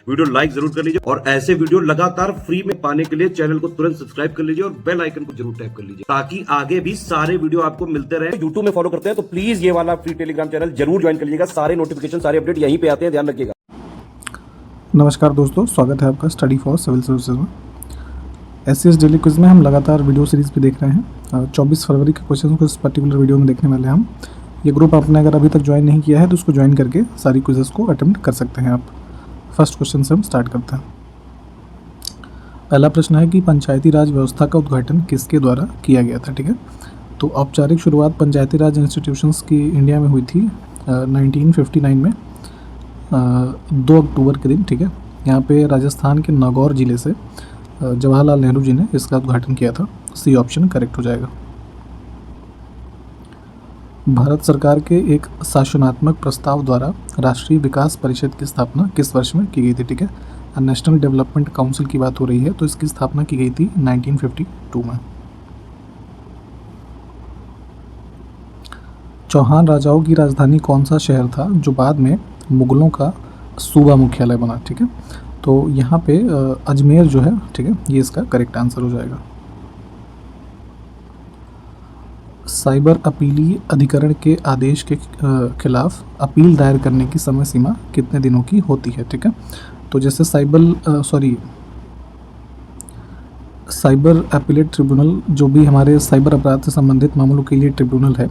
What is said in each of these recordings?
Video like जरूर कर लीजिए और ऐसे वीडियो लगातार फ्री में पाने के लिए चैनल को तुरंत सब्सक्राइब कर लीजिए और बेल आइकन को जरूर टैप कर लीजिए ताकि आगे भी सारे वीडियो आपको मिलते रहे। यूट्यूब में फॉलो करते हैं तो प्लीज ये वाला फ्री टेलीग्राम चैनल जरूर ज्वाइन कर लीजिएगा। सारे नोटिफिकेशन सारे अपडेट यहीं पे आते हैं, ध्यान रखिएगा। नमस्कार दोस्तों, स्वागत है आपका स्टडी फॉर सिविल सर्विसेज में। एससीएस डेली क्विज में हम लगातार वीडियो सीरीज भी देख रहे हैं। 24 फरवरी के क्वेश्चन को इस पर्टिकुलर वीडियो में देखने वाले हैं हम। ये ग्रुप आपने अगर अभी तक ज्वाइन नहीं किया है तो उसको ज्वाइन करके सारी क्विजेस को अटेम्प्ट कर सकते हैं आप। फर्स्ट क्वेश्चन से हम स्टार्ट करते हैं। पहला प्रश्न है कि पंचायती राज व्यवस्था का उद्घाटन किसके द्वारा किया गया था। ठीक है, तो औपचारिक शुरुआत पंचायती राज इंस्टीट्यूशंस की इंडिया में हुई थी 1959 में 2 अक्टूबर के दिन। ठीक है, यहाँ पे राजस्थान के नागौर ज़िले से जवाहरलाल नेहरू जी ने इसका उद्घाटन किया था। सी ऑप्शन करेक्ट हो जाएगा। भारत सरकार के एक शासनात्मक प्रस्ताव द्वारा राष्ट्रीय विकास परिषद की स्थापना किस वर्ष में की गई थी। ठीक है, नेशनल डेवलपमेंट काउंसिल की बात हो रही है, तो इसकी स्थापना की गई थी 1952 में। चौहान राजाओं की राजधानी कौन सा शहर था जो बाद में मुगलों का सूबा मुख्यालय बना। ठीक है, तो यहाँ पे अजमेर जो है, ठीक है, ये इसका करेक्ट आंसर हो जाएगा। साइबर अपीली अधिकरण के आदेश के खिलाफ अपील दायर करने की समय सीमा कितने दिनों की होती है। ठीक है, तो जैसे साइबर अपीलेट ट्रिब्यूनल जो भी हमारे साइबर अपराध से संबंधित मामलों के लिए ट्रिब्यूनल है,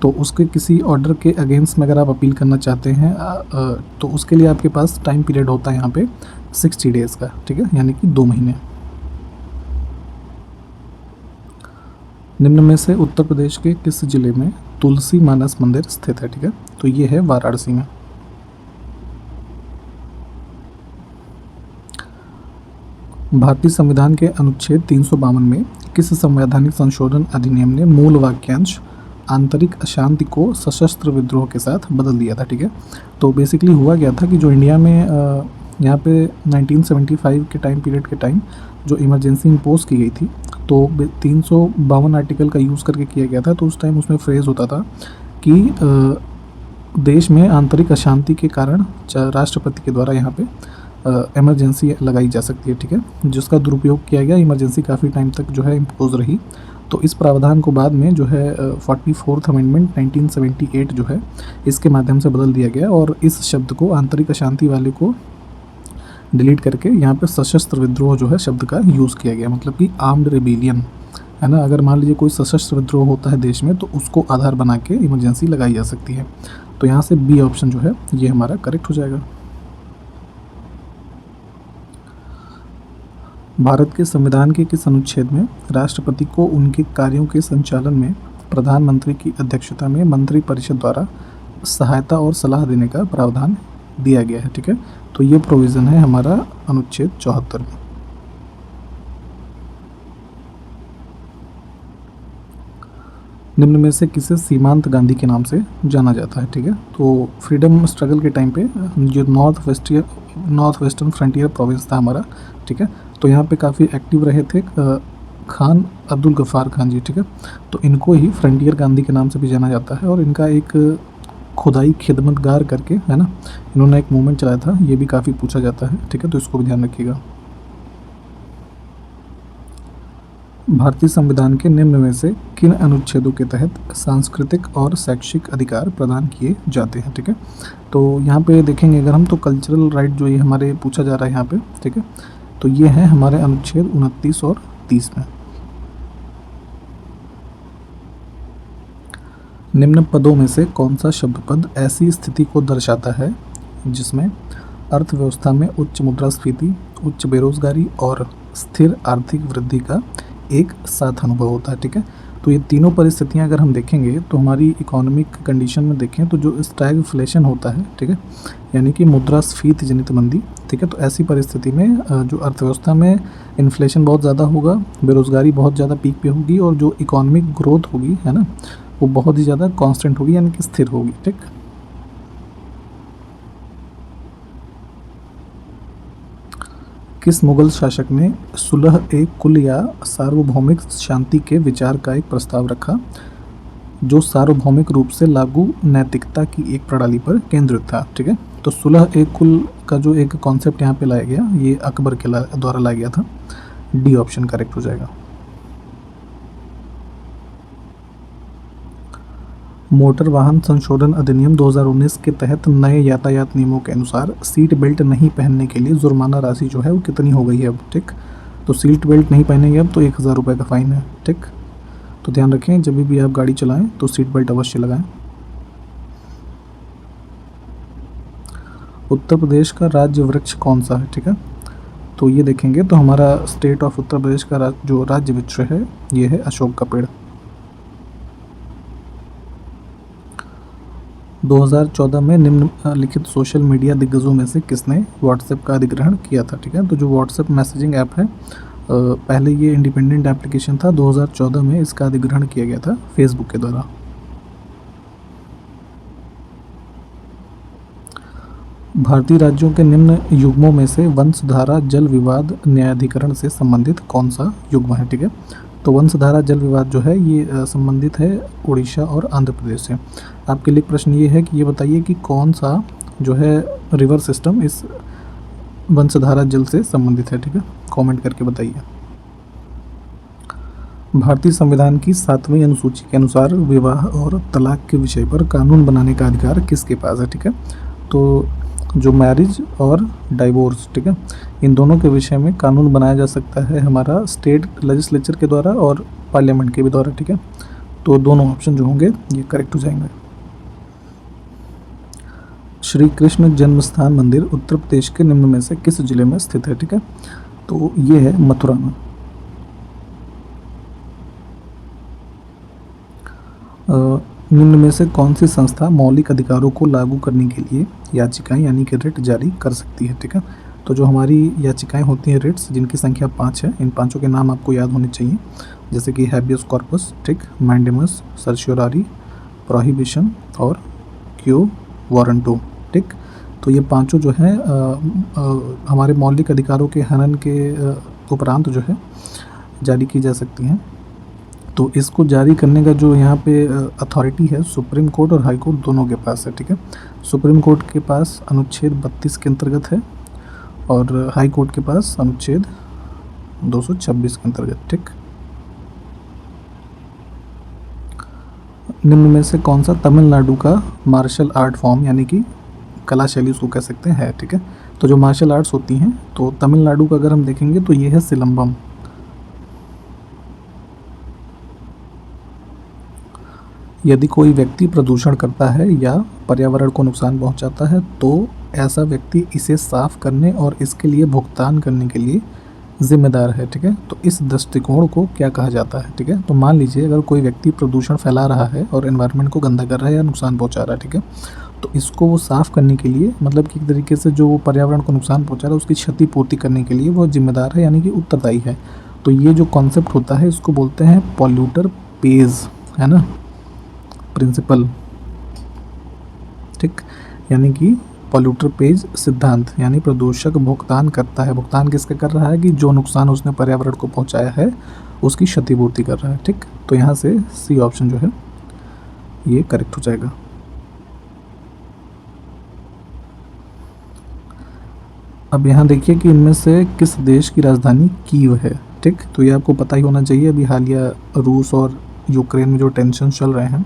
तो उसके किसी ऑर्डर के अगेंस्ट में अगर आप अपील करना चाहते हैं तो उसके लिए आपके पास टाइम पीरियड होता है यहाँ पे 60 डेज़ का। ठीक है, यानी कि 2 महीने। निम्न में से उत्तर प्रदेश के किस जिले में तुलसी मानस मंदिर स्थित है। ठीक है, तो ये है वाराणसी में। भारतीय संविधान के अनुच्छेद 352 में किस संवैधानिक संशोधन अधिनियम ने मूल वाक्यांश आंतरिक अशांति को सशस्त्र विद्रोह के साथ बदल दिया था। ठीक है, तो बेसिकली हुआ गया था कि जो इंडिया में यहाँ पे 1975 के टाइम पीरियड के टाइम जो इमरजेंसी इम्पोज की गई थी, तो 352 आर्टिकल का यूज़ करके किया गया था। तो उस टाइम उसमें फ्रेज़ होता था कि देश में आंतरिक अशांति के कारण राष्ट्रपति के द्वारा यहाँ पे इमरजेंसी लगाई जा सकती है। ठीक है, जिसका दुरुपयोग किया गया, इमरजेंसी काफ़ी टाइम तक जो है इम्पोज रही। तो इस प्रावधान को बाद में जो है 44th अमेंडमेंट 1978 जो है इसके माध्यम से बदल दिया गया और इस शब्द को आंतरिक अशांति वाले को डिलीट करके यहाँ पे सशस्त्र विद्रोह जो है शब्द का यूज़ किया गया। मतलब कि आर्म्ड रिबेलियन है ना, अगर मान लीजिए कोई सशस्त्र विद्रोह होता है देश में तो उसको आधार बना के इमरजेंसी लगाई जा सकती है। तो यहाँ से बी ऑप्शन जो है ये हमारा करेक्ट हो जाएगा। भारत के संविधान के किस अनुच्छेद में राष्ट्रपति को उनके कार्यों के संचालन में प्रधानमंत्री की अध्यक्षता में मंत्रिपरिषद द्वारा सहायता और सलाह देने का प्रावधान दिया गया है। ठीक है, तो ये प्रोविज़न है हमारा अनुच्छेद 74 में। निम्न में से किसे सीमांत गांधी के नाम से जाना जाता है। ठीक है, तो फ्रीडम स्ट्रगल के टाइम पे जो नॉर्थ वेस्टर्न फ्रंटियर प्रोविंस था हमारा, ठीक है, तो यहाँ पे काफ़ी एक्टिव रहे थे खान अब्दुल गफ़ार खान जी। ठीक है, तो इनको ही फ्रंटियर गांधी के नाम से भी जाना जाता है और इनका एक खुदाई खिदमतगार करके है ना, इन्होंने एक मूवमेंट चलाया था, ये भी काफ़ी पूछा जाता है। ठीक है, तो इसको भी ध्यान रखिएगा। भारतीय संविधान के निम्न में से किन अनुच्छेदों के तहत सांस्कृतिक और शैक्षिक अधिकार प्रदान किए जाते हैं। ठीक है, तो यहाँ पे देखेंगे अगर हम तो कल्चरल राइट जो ये हमारे पूछा जा रहा है यहाँ पे। ठीक है, तो ये है हमारे अनुच्छेद 29 और 30 में। निम्न पदों में से कौन सा शब्द पद ऐसी स्थिति को दर्शाता है जिसमें अर्थव्यवस्था में उच्च मुद्रास्फीति, उच्च बेरोजगारी और स्थिर आर्थिक वृद्धि का एक साथ अनुभव होता है। ठीक है, तो ये तीनों परिस्थितियां अगर हम देखेंगे तो हमारी इकोनॉमिक कंडीशन में देखें तो जो स्टैगफ्लेशन होता है, ठीक है, यानी कि मुद्रास्फीति जनित मंदी। ठीक है, तो ऐसी परिस्थिति में जो अर्थव्यवस्था में इन्फ्लेशन बहुत ज़्यादा होगा, बेरोजगारी बहुत ज़्यादा पीक पे होगी और जो इकोनॉमिक ग्रोथ होगी है ना, वो बहुत ही ज़्यादा कांस्टेंट होगी, यानी कि स्थिर होगी। ठीक, किस मुगल शासक ने सुलह ए कुल या सार्वभौमिक शांति के विचार का एक प्रस्ताव रखा जो सार्वभौमिक रूप से लागू नैतिकता की एक प्रणाली पर केंद्रित था। ठीक है, तो सुलह ए कुल का जो एक कॉन्सेप्ट यहाँ पे लाया गया, ये अकबर के द्वारा लाया गया था। डी ऑप्शन करेक्ट हो जाएगा। मोटर वाहन संशोधन अधिनियम 2019 के तहत नए यातायात नियमों के अनुसार सीट बेल्ट नहीं पहनने के लिए जुर्माना राशि जो है वो कितनी हो गई है अब, ठीक। तो सीट बेल्ट नहीं पहनेंगे अब तो 1000 रुपये का फ़ाइन है, ठीक। तो ध्यान रखें जब भी आप गाड़ी चलाएं तो सीट बेल्ट अवश्य लगाएं। उत्तर प्रदेश का राज्य वृक्ष कौन सा है, ठीक है। तो ये देखेंगे तो हमारा स्टेट ऑफ उत्तर प्रदेश का जो राज्य वृक्ष है ये है अशोक का पेड़। 2014 में निम्नलिखित सोशल मीडिया दिग्गजों में से किसने व्हाट्सएप का अधिग्रहण किया था, ठीक है। तो जो व्हाट्सएप मैसेजिंग ऐप है, पहले ये इंडिपेंडेंट एप्लीकेशन था, 2014 में इसका अधिग्रहण किया गया था फेसबुक के द्वारा। भारतीय राज्यों के निम्न युग्मों में से वंशधारा जल विवाद न्यायाधिकरण से संबंधित कौन सा युग्म है, ठीक है। तो वंशधारा जल विवाद जो है ये संबंधित है उड़ीसा और आंध्र प्रदेश से। आपके लिए प्रश्न ये है कि ये बताइए कि कौन सा जो है रिवर सिस्टम इस वंशधारा जल से संबंधित है, ठीक है। कमेंट करके बताइए। भारतीय संविधान की 7वीं अनुसूची के अनुसार विवाह और तलाक के विषय पर कानून बनाने का अधिकार किसके पास है, ठीक है। तो जो मैरिज और डाइवोर्स, ठीक है, इन दोनों के विषय में कानून बनाया जा सकता है हमारा स्टेट लेजिस्लेचर के द्वारा और पार्लियामेंट के भी द्वारा, ठीक है। तो दोनों ऑप्शन जो होंगे ये करेक्ट हो जाएंगे। श्री कृष्ण जन्मस्थान मंदिर उत्तर प्रदेश के निम्न में से किस जिले में स्थित है, ठीक है। तो ये है मथुरा में। निम्न में से कौन सी संस्था मौलिक अधिकारों को लागू करने के लिए याचिकाएं यानी कि रिट जारी कर सकती है, ठीक है। तो जो हमारी याचिकाएं होती हैं रिट्स, जिनकी संख्या 5 है, इन पांचों के नाम आपको याद होने चाहिए, जैसे कि हैबियस कॉर्पस, ठीक, मैंडेमस, सर्शियोरारी, प्रोहिबिशन और क्यो वारंटो, ठीक। तो ये पांचों जो हैं हमारे मौलिक अधिकारों के हनन के उपरांत जो है जारी की जा सकती हैं। तो इसको जारी करने का जो यहाँ पे अथॉरिटी है सुप्रीम कोर्ट और हाई कोर्ट दोनों के पास है, ठीक है। सुप्रीम कोर्ट के पास अनुच्छेद 32 के अंतर्गत है और हाई कोर्ट के पास अनुच्छेद 226 के अंतर्गत, ठीक। निम्न में से कौन सा तमिलनाडु का मार्शल आर्ट फॉर्म यानी कि कला शैली उसको कह सकते हैं, ठीक है। तो जो मार्शल आर्ट्स होती हैं तो तमिलनाडु का अगर हम देखेंगे तो ये है सिलंबम। यदि कोई व्यक्ति प्रदूषण करता है या पर्यावरण को नुकसान पहुंचाता है तो ऐसा व्यक्ति इसे साफ करने और इसके लिए भुगतान करने के लिए जिम्मेदार है, ठीक है। तो इस दृष्टिकोण को क्या कहा जाता है, ठीक है। तो मान लीजिए अगर कोई व्यक्ति प्रदूषण फैला रहा है और एनवायरनमेंट को गंदा कर रहा है या नुकसान पहुंचा रहा है, ठीक है, तो इसको वो साफ़ करने के लिए मतलब कि एक तरीके से जो वो पर्यावरण को नुकसान पहुंचा रहा है उसकी क्षतिपूर्ति करने के लिए वो जिम्मेदार है यानी कि उत्तरदायी है। तो ये जो कॉन्सेप्ट होता है इसको बोलते हैं पॉल्यूटर पेज, है ना, प्रिंसिपल, ठीक। यानी कि पॉल्यूटर पेज सिद्धांत, यानी प्रदूषक भुगतान करता है। भुगतान किसका कर रहा है कि जो नुकसान उसने पर्यावरण को पहुंचाया है उसकी क्षतिपूर्ति कर रहा है, ठीक। तो यहाँ से सी ऑप्शन जो है ये करेक्ट हो जाएगा। अब यहाँ देखिए कि इनमें से किस देश की राजधानी कीव है, ठीक। तो ये आपको पता ही होना चाहिए, अभी हालिया रूस और यूक्रेन में जो टेंशन चल रहे हैं,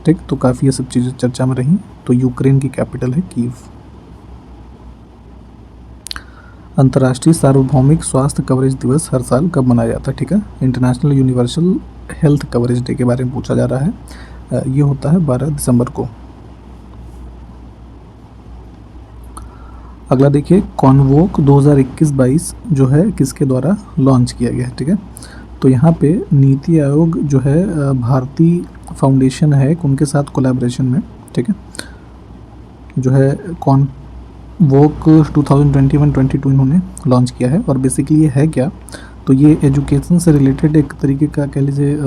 ठीक, तो काफ़ी ये सब चीज़ें चर्चा में रही। तो यूक्रेन की कैपिटल है कीव। अंतर्राष्ट्रीय सार्वभौमिक स्वास्थ्य कवरेज दिवस हर साल कब मनाया जाता है, ठीक है। International universal health coverage day के बारे में पूछा जा रहा है। ये होता है 12 दिसंबर को। अगला देखिए, कॉन्वोक 2021-22 जो है किसके द्वारा लॉन्च किया गया है, ठीक है। तो यहाँ पे नीति आयोग जो है भारतीय फाउंडेशन है उनके साथ कोलैबोरेशन में, ठीक है, जो है कॉन्वोक 2021-22 इन्होंने लॉन्च किया है। और बेसिकली ये है क्या, तो ये एजुकेशन से रिलेटेड एक तरीके का कह लीजिए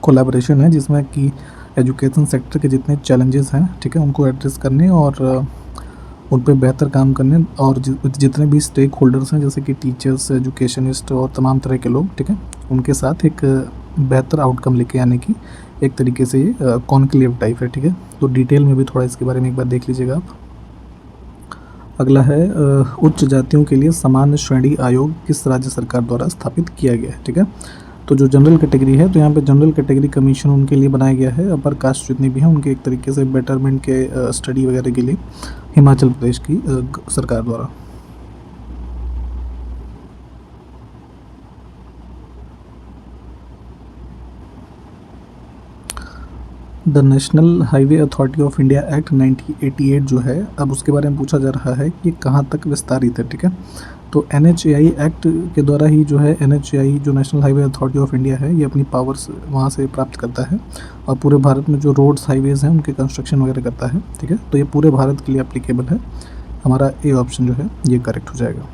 कोलैबोरेशन है जिसमें कि एजुकेशन सेक्टर के जितने चैलेंजेस हैं, ठीक है, उनको एड्रेस करने और उन पर बेहतर काम करने और जितने भी स्टेक होल्डर्स हैं जैसे कि टीचर्स, एजुकेशनिस्ट और तमाम तरह के लोग, ठीक है, उनके साथ एक बेहतर आउटकम लेके आने की एक तरीके से ये कॉन्क्लेव टाइप है, ठीक है। तो डिटेल में भी थोड़ा इसके बारे में एक बार देख लीजिएगा आप। अगला है उच्च जातियों के लिए सामान्य श्रेणी आयोग किस राज्य सरकार द्वारा स्थापित किया गया है। ठीक है, तो जो जनरल कैटेगरी है तो यहाँ पे जनरल कैटेगरी कमीशन उनके लिए बनाया गया है। अपर कास्ट जितनी भी हैं उनके एक तरीके से बेटरमेंट के स्टडी वगैरह के लिए हिमाचल प्रदेश की सरकार द्वारा। The national highway authority of India act 1988 जो है, अब उसके बारे में पूछा जा रहा है कि कहाँ तक विस्तारित है। ठीक है, तो NHAI एक्ट के द्वारा ही जो है NHAI जो national highway authority of India है ये अपनी पावर्स वहाँ से प्राप्त करता है और पूरे भारत में जो रोड्स हाईवेज़ हैं उनके कंस्ट्रक्शन वगैरह करता है। ठीक है, तो ये पूरे भारत के लिए एप्लीकेबल है। हमारा ए ऑप्शन जो है ये करेक्ट हो जाएगा।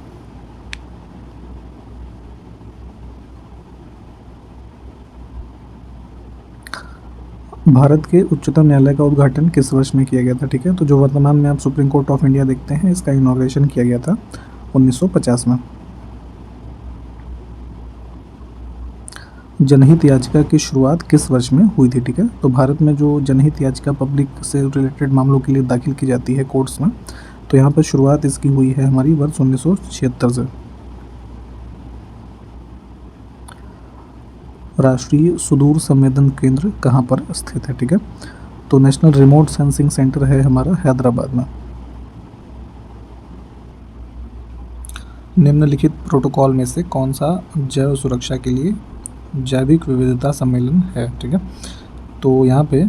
भारत के उच्चतम न्यायालय का उद्घाटन किस वर्ष में किया गया था। ठीक है, तो जो वर्तमान में आप सुप्रीम कोर्ट ऑफ इंडिया देखते हैं इसका इनॉग्रेशन किया गया था 1950 में। जनहित याचिका की शुरुआत किस वर्ष में हुई थी। ठीक है, तो भारत में जो जनहित याचिका पब्लिक से रिलेटेड मामलों के लिए दाखिल की जाती है कोर्ट्स में, तो यहाँ पर शुरुआत इसकी हुई है हमारी वर्ष 1976 से। राष्ट्रीय सुदूर संवेदन केंद्र कहाँ पर स्थित है। ठीक है, तो नेशनल रिमोट सेंसिंग सेंटर है हमारा हैदराबाद में। निम्नलिखित प्रोटोकॉल में से कौन सा जैव सुरक्षा के लिए जैविक विविधता सम्मेलन है। ठीक है, तो यहाँ पे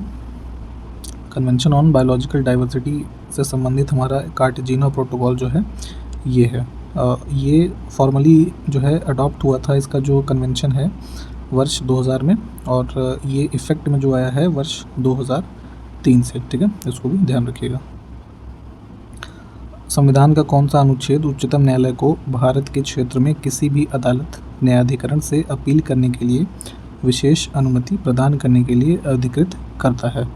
कन्वेंशन ऑन बायोलॉजिकल डाइवर्सिटी से संबंधित हमारा कार्टेजिना प्रोटोकॉल जो है ये है। ये फॉर्मली जो है अडॉप्ट हुआ था, इसका जो कन्वेंशन है वर्ष 2000 में, और ये इफ़ेक्ट में जो आया है वर्ष 2003 से। ठीक है, इसको भी ध्यान रखिएगा। संविधान का कौन सा अनुच्छेद उच्चतम न्यायालय को भारत के क्षेत्र में किसी भी अदालत न्यायाधिकरण से अपील करने के लिए विशेष अनुमति प्रदान करने के लिए अधिकृत करता है।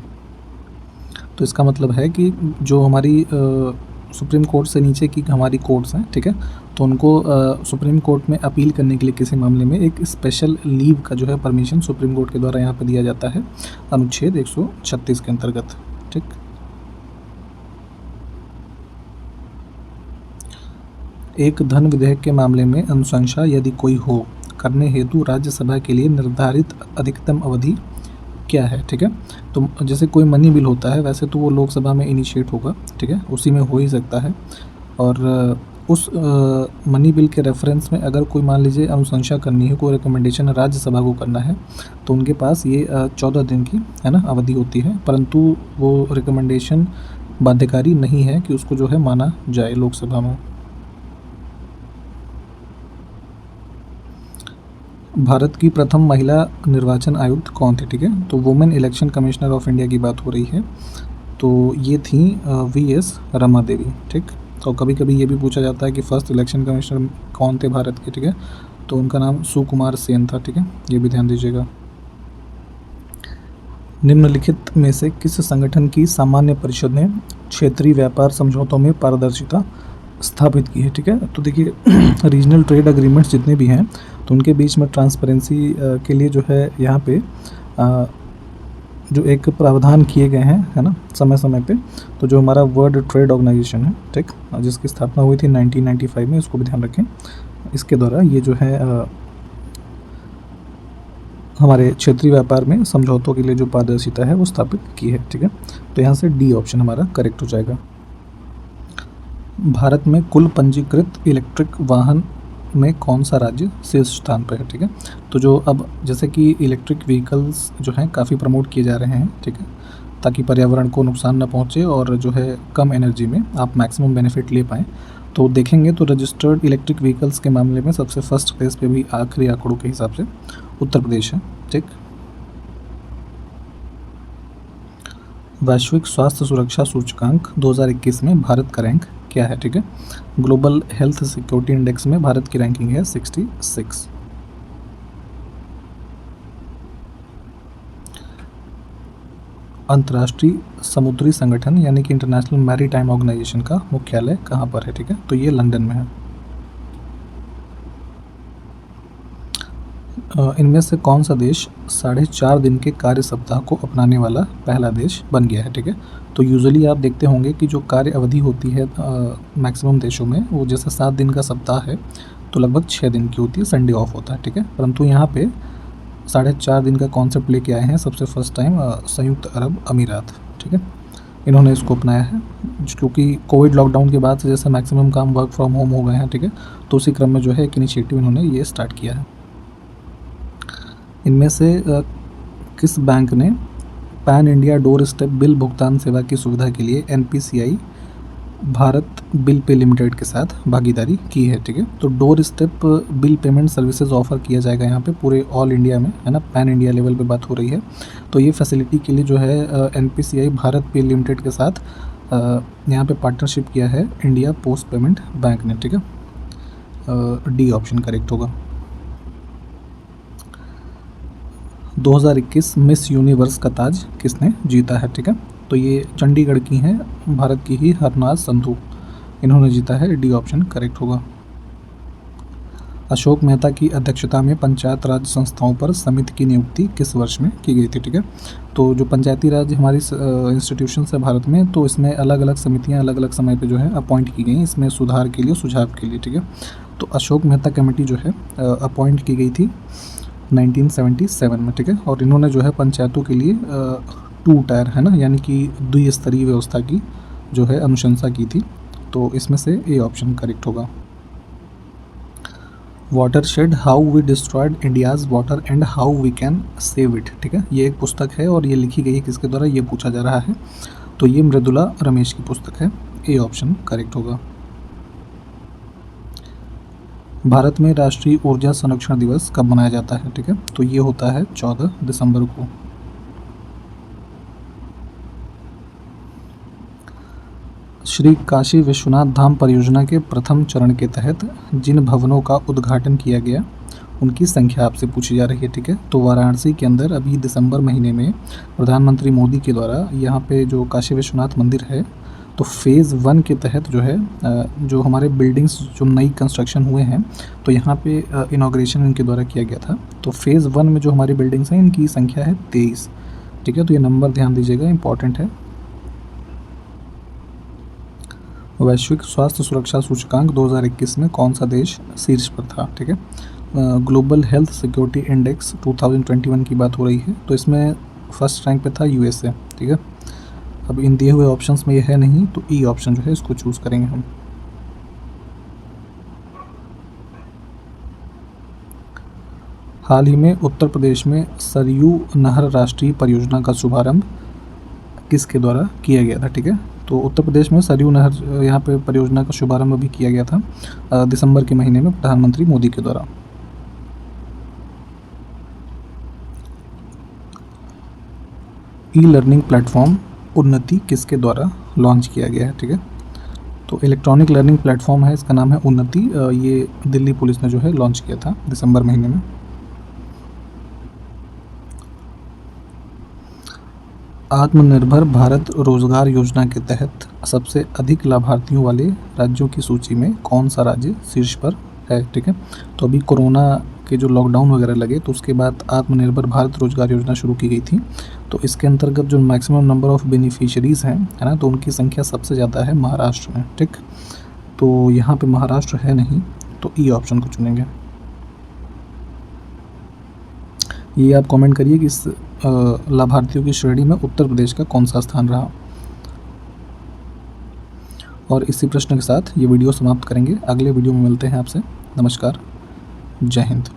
तो इसका मतलब है कि जो हमारी सुप्रीम कोर्ट से नीचे की हमारी कोर्ट्स हैं, ठीक है, तो उनको सुप्रीम कोर्ट में अपील करने के लिए किसी मामले में एक स्पेशल लीव का जो है परमिशन सुप्रीम कोर्ट के द्वारा यहाँ पर दिया जाता है अनुच्छेद 136 के अंतर्गत। ठीक, एक धन विधेयक के मामले में अनुशंसा यदि कोई हो करने हेतु राज्यसभा के लिए निर्धारित अधिकतम अवधि क्या है। ठीक है, तो जैसे कोई मनी बिल होता है वैसे तो वो लोकसभा में इनिशिएट होगा। ठीक है, उसी में हो ही सकता है, और उस मनी बिल के रेफरेंस में अगर कोई मान लीजिए अनुशंसा करनी है, कोई रिकमेंडेशन राज्यसभा को करना है, तो उनके पास ये 14 दिन की है ना अवधि होती है, परंतु वो रिकमेंडेशन बाध्यकारी नहीं है कि उसको जो है माना जाए लोकसभा में। भारत की प्रथम महिला निर्वाचन आयुक्त कौन थी। ठीक है, तो women election commissioner of India की बात हो रही है, तो ये थी VS रमा देवी। ठीक, तो कभी कभी ये भी पूछा जाता है कि फर्स्ट इलेक्शन कमिश्नर कौन थे भारत के। ठीक है, तो उनका नाम सुकुमार सेन था। ठीक है, ये भी ध्यान दीजिएगा। निम्नलिखित में से किस संगठन की सामान्य परिषद ने क्षेत्रीय व्यापार समझौतों में पारदर्शिता स्थापित की है। ठीक है, तो देखिए रीजनल ट्रेड एग्रीमेंट्स जितने भी हैं तो उनके बीच में ट्रांसपेरेंसी के लिए जो है यहाँ पे जो एक प्रावधान किए गए हैं है ना समय समय पे, तो जो हमारा वर्ल्ड ट्रेड ऑर्गेनाइजेशन है, ठीक, जिसकी स्थापना हुई थी 1995 में, इसको भी ध्यान रखें। इसके द्वारा ये जो है हमारे क्षेत्रीय व्यापार में समझौतों के लिए जो पारदर्शिता है वो स्थापित की है। ठीक है, तो यहाँ से डी ऑप्शन हमारा करेक्ट हो जाएगा। भारत में कुल पंजीकृत इलेक्ट्रिक वाहन में कौन सा राज्य शीर्ष स्थान पर है। ठीक है, तो जो अब जैसे कि इलेक्ट्रिक व्हीकल्स जो हैं काफ़ी प्रमोट किए जा रहे हैं, ठीक है, ताकि पर्यावरण को नुकसान ना पहुंचे और जो है कम एनर्जी में आप मैक्सिमम बेनिफिट ले पाएँ, तो देखेंगे तो रजिस्टर्ड इलेक्ट्रिक व्हीकल्स के मामले में सबसे फर्स्ट प्लेस पे भी आखिरी आंकड़ों के हिसाब से उत्तर प्रदेश है। ठीक, वैश्विक स्वास्थ्य सुरक्षा सूचकांक 2021 में भारत का रैंक क्या है। ठीक है, ग्लोबल हेल्थ सिक्योरिटी इंडेक्स में भारत की रैंकिंग है 66। अंतर्राष्ट्रीय समुद्री संगठन यानी कि इंटरनेशनल मैरीटाइम ऑर्गेनाइजेशन का मुख्यालय कहाँ पर है। ठीक है, तो ये लंदन में है। इनमें से कौन सा देश 4.5 दिन के कार्य सप्ताह को अपनाने वाला पहला देश बन गया है, ठीक है। तो यूजुअली आप देखते होंगे कि जो कार्य अवधि होती है मैक्सिमम देशों में, वो जैसे 7 दिन का सप्ताह है तो लगभग 6 दिन की होती है, संडे ऑफ होता है, ठीक है। परंतु यहाँ पे 4.5 दिन का कॉन्सेप्ट लेके आए हैं सबसे फर्स्ट टाइम संयुक्त अरब अमीरात, ठीक है। इन्होंने इसको अपनाया है क्योंकि कोविड लॉकडाउन के बाद से जैसे मैक्सिमम काम वर्क फ्रॉम होम हो गए हैं, ठीक है। तो उसी क्रम में जो है एक इनिशिएटिव इन्होंने ये स्टार्ट किया है। इनमें से किस बैंक ने pan India door step bill भुगतान सेवा की सुविधा के लिए NPCI Bharat bill pay limited के साथ भागीदारी की है, ठीक है। तो door step bill payment services offer किया जाएगा यहाँ पे पूरे ऑल इंडिया में, है ना, पैन इंडिया लेवल पे बात हो रही है। तो ये फैसिलिटी के लिए जो है NPCI भारत बिल लिमिटेड के साथ यहाँ पे पार्टनरशिप किया है इंडिया पोस्ट पेमेंट बैंक ने, ठीक है। डी ऑप्शन करेक्ट होगा। 2021 मिस यूनिवर्स का ताज किसने जीता है, ठीक है। तो ये चंडीगढ़ की हैं, भारत की ही हरनाज संधू, इन्होंने जीता है, डी ऑप्शन करेक्ट होगा। अशोक मेहता की अध्यक्षता में पंचायत राज संस्थाओं पर समिति की नियुक्ति किस वर्ष में की गई थी, ठीक है। तो जो पंचायती राज हमारी इंस्टीट्यूशन है भारत में, तो इसमें अलग अलग समितियां अलग अलग समय पे जो है अपॉइंट की गई, इसमें सुधार के लिए, सुझाव के लिए, ठीक है। तो अशोक मेहता कमेटी जो है अपॉइंट की गई थी 1977 में, ठीक है। और इन्होंने जो है पंचायतों के लिए 2 टायर, है ना, यानी कि द्विस्तरीय व्यवस्था की जो है अनुशंसा की थी। तो इसमें से ए ऑप्शन करेक्ट होगा। Watershed how we destroyed India's water and how we can save it, ठीक है। ये एक पुस्तक है और ये लिखी गई है किसके द्वारा, ये पूछा जा रहा है। तो ये मृदुला रमेश की पुस्तक है, ए ऑप्शन करेक्ट होगा। भारत में राष्ट्रीय ऊर्जा संरक्षण दिवस कब मनाया जाता है, ठीक है। तो ये होता है 14 दिसंबर को। श्री काशी विश्वनाथ धाम परियोजना के प्रथम चरण के तहत जिन भवनों का उद्घाटन किया गया उनकी संख्या आपसे पूछी जा रही है, ठीक है। तो वाराणसी के अंदर अभी दिसंबर महीने में प्रधानमंत्री मोदी के द्वारा यहाँ पे जो काशी विश्वनाथ मंदिर है, तो फेज़ 1 के तहत जो है जो हमारे बिल्डिंग्स जो नई कंस्ट्रक्शन हुए हैं, तो यहाँ पे इनॉग्रेशन इनके द्वारा किया गया था। तो फेज़ 1 में जो हमारी बिल्डिंग्स हैं इनकी संख्या है 23, ठीक है। तो ये नंबर ध्यान दीजिएगा, इम्पॉर्टेंट है। वैश्विक स्वास्थ्य सुरक्षा सूचकांक 2021 में कौन सा देश शीर्ष पर था, ठीक है। ग्लोबल हेल्थ सिक्योरिटी इंडेक्स 2021 की बात हो रही है, तो इसमें फर्स्ट रैंक पे था USA, ठीक है। अब इन दिए हुए ऑप्शंस में ये है नहीं, तो ई ऑप्शन जो है इसको चूज़ करेंगे हम। हाल ही में उत्तर प्रदेश में सरयू नहर राष्ट्रीय परियोजना का शुभारंभ किसके द्वारा किया गया था, ठीक है। तो उत्तर प्रदेश में सरयू नहर यहाँ पे परियोजना का शुभारंभ भी किया गया था दिसंबर के महीने में प्रधानमंत्री मोदी के द्वारा। ई लर्निंग प्लेटफॉर्म उन्नति किसके द्वारा लॉन्च किया गया है, ठीक है। तो इलेक्ट्रॉनिक लर्निंग प्लेटफॉर्म है, इसका नाम है उन्नति। ये दिल्ली पुलिस ने जो है लॉन्च किया था दिसंबर महीने में। आत्मनिर्भर भारत रोजगार योजना के तहत सबसे अधिक लाभार्थियों वाले राज्यों की सूची में कौन सा राज्य शीर्ष पर है, ठीक है। तो अभी कोरोना के जो लॉकडाउन वगैरह लगे, तो उसके बाद आत्मनिर्भर भारत रोजगार योजना शुरू की गई थी। तो इसके अंतर्गत जो मैक्सिमम नंबर ऑफ़ बेनिफिशियरीज़ हैं, है ना, तो उनकी संख्या सबसे ज़्यादा है महाराष्ट्र में, ठीक। तो यहाँ पे महाराष्ट्र है नहीं, तो ई ऑप्शन को चुनेंगे। ये आप कमेंट करिए कि इस लाभार्थियों की श्रेणी में उत्तर प्रदेश का कौन सा स्थान रहा। और इसी प्रश्न के साथ ये वीडियो समाप्त करेंगे। अगले वीडियो में मिलते हैं आपसे। नमस्कार, जय हिंद।